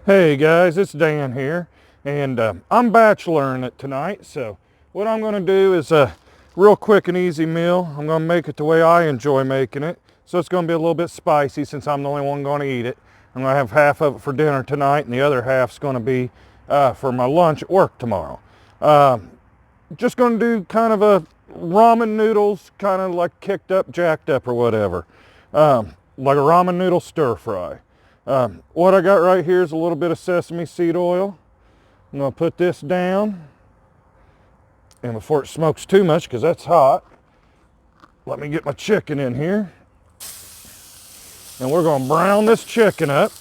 Hey guys, it's Dan here, and I'm bacheloring it tonight, so what I'm going to do is a real quick and easy meal. I'm going to make it the way I enjoy making it, so it's going to be a little bit spicy since I'm the only one going to eat it. I'm going to have half of it for dinner tonight, and the other half's going to be for my lunch at work tomorrow. Just going to do kind of a ramen noodles, kind of like kicked up, jacked up or whatever, like a ramen noodle stir fry. What I got right here is a little bit of sesame seed oil. I'm going to put this down, and before it smokes too much, because that's hot, let me get my chicken in here, and we're going to brown this chicken up.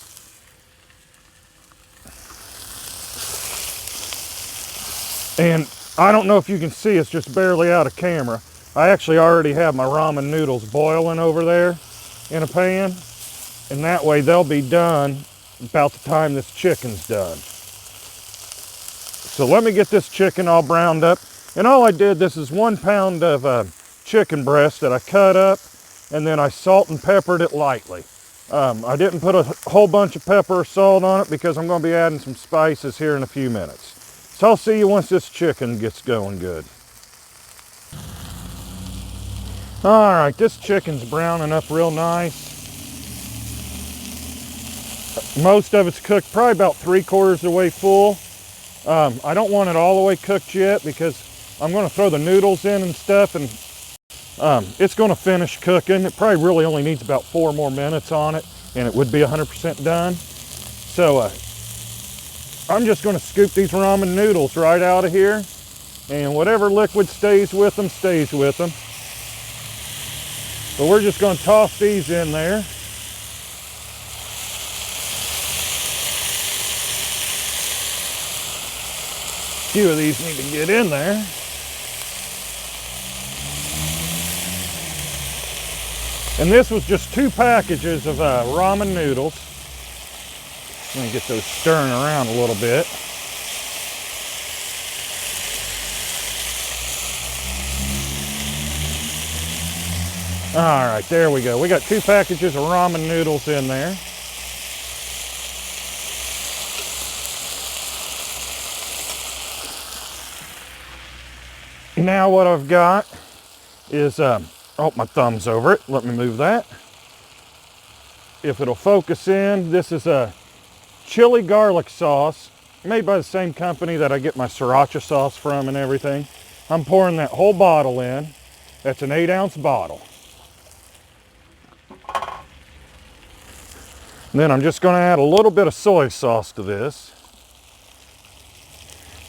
And I don't know if you can see, it's just barely out of camera. I actually already have my ramen noodles boiling over there in a pan, and that way they'll be done about the time this chicken's done. So let me get this chicken all browned up. And all I did, this is 1 pound of chicken breast that I cut up, and then I salt and peppered it lightly. I didn't put a whole bunch of pepper or salt on it because I'm going to be adding some spices here in a few minutes. So I'll see you once this chicken gets going good. All right, this chicken's browning up real nice. Most of it's cooked, probably about 3/4 of the way full. I don't want it all the way cooked yet because I'm going to throw the noodles in and stuff, and it's going to finish cooking. It probably really only needs about 4 more minutes on it, and it would be 100% done. So I'm just going to scoop these ramen noodles right out of here, and whatever liquid stays with them, stays with them. So we're just going to toss these in there. A few of these need to get in there. And this was just 2 packages of ramen noodles. Let me get those stirring around a little bit. All right, there we go. We got 2 packages of ramen noodles in there. Now what I've got is, oh, my thumb's over it. Let me move that. If it'll focus in, this is a chili garlic sauce made by the same company that I get my sriracha sauce from and everything. I'm pouring that whole bottle in. That's an 8-ounce bottle. And then I'm just going to add a little bit of soy sauce to this.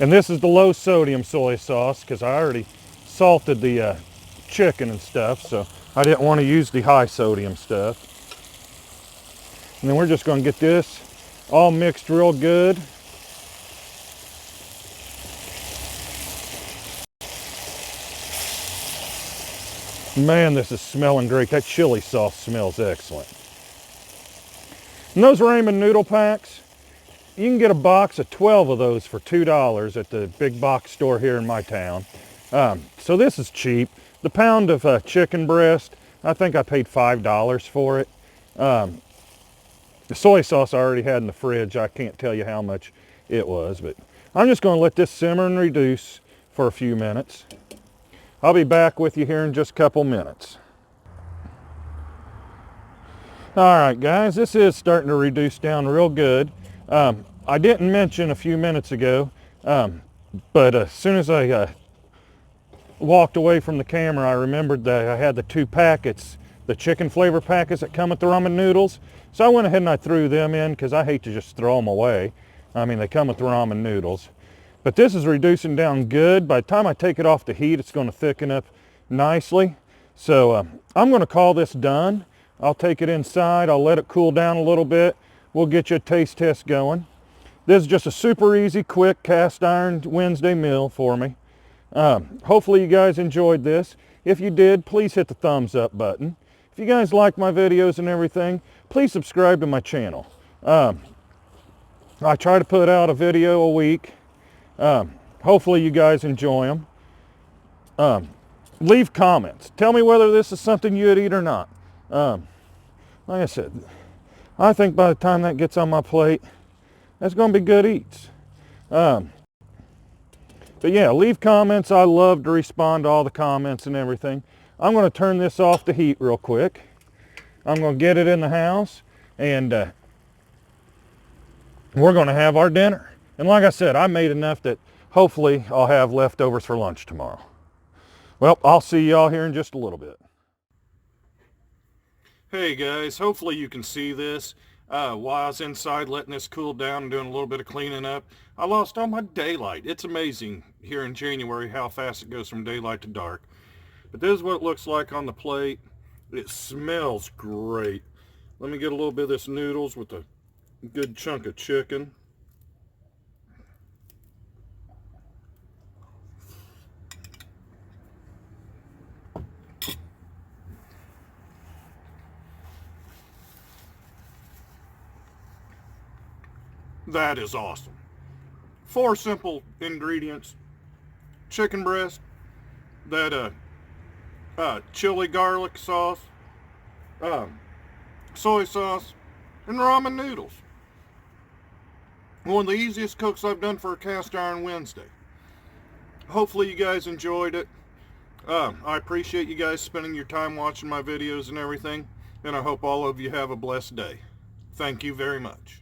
And this is the low sodium soy sauce because I already salted the chicken and stuff, so I didn't want to use the high sodium stuff. And then we're just going to get this all mixed real good. Man, this is smelling great. That chili sauce smells excellent. And those ramen noodle packs, you can get a box of 12 of those for $2 at the big box store here in my town. So this is cheap. The pound of chicken breast, I think I paid $5 for it. The soy sauce I already had in the fridge. I can't tell you how much it was, but I'm just going to let this simmer and reduce for a few minutes. I'll be back with you here in just a couple minutes. All right, guys, this is starting to reduce down real good. I didn't mention a few minutes ago, but as soon as I walked away from the camera, I remembered that I had the 2 packets, the chicken flavor packets that come with the ramen noodles. So I went ahead and I threw them in because I hate to just throw them away. I mean, they come with the ramen noodles. But this is reducing down good. By the time I take it off the heat, it's going to thicken up nicely. So I'm going to call this done. I'll take it inside. I'll let it cool down a little bit. We'll get you a taste test going. This is just a super easy, quick cast iron Wednesday meal for me. Hopefully you guys enjoyed this. If you did, please hit the thumbs up button. If you guys like my videos and everything, please subscribe to my channel. I try to put out a video a week. Hopefully you guys enjoy them. Leave comments. Tell me whether this is something you'd eat or not. Like I said, I think by the time that gets on my plate, That's going to be good eats. But yeah, leave comments. I love to respond to all the comments and everything. I'm going to turn this off the heat real quick. I'm going to get it in the house, and we're going to have our dinner. And like I said, I made enough that hopefully I'll have leftovers for lunch tomorrow. Well, I'll see y'all here in just a little bit. Hey guys, hopefully you can see this. While I was inside letting this cool down and doing a little bit of cleaning up, I lost all my daylight. It's amazing here in January how fast it goes from daylight to dark. But this is what it looks like on the plate. It smells great. Let me get a little bit of this noodles with a good chunk of chicken. That is awesome. 4 simple ingredients: chicken breast, that chili garlic sauce, soy sauce, and ramen noodles. One of the easiest cooks I've done for a cast iron Wednesday. Hopefully you guys enjoyed it. I appreciate you guys spending your time watching my videos and everything, and I hope all of you have a blessed day. Thank you very much.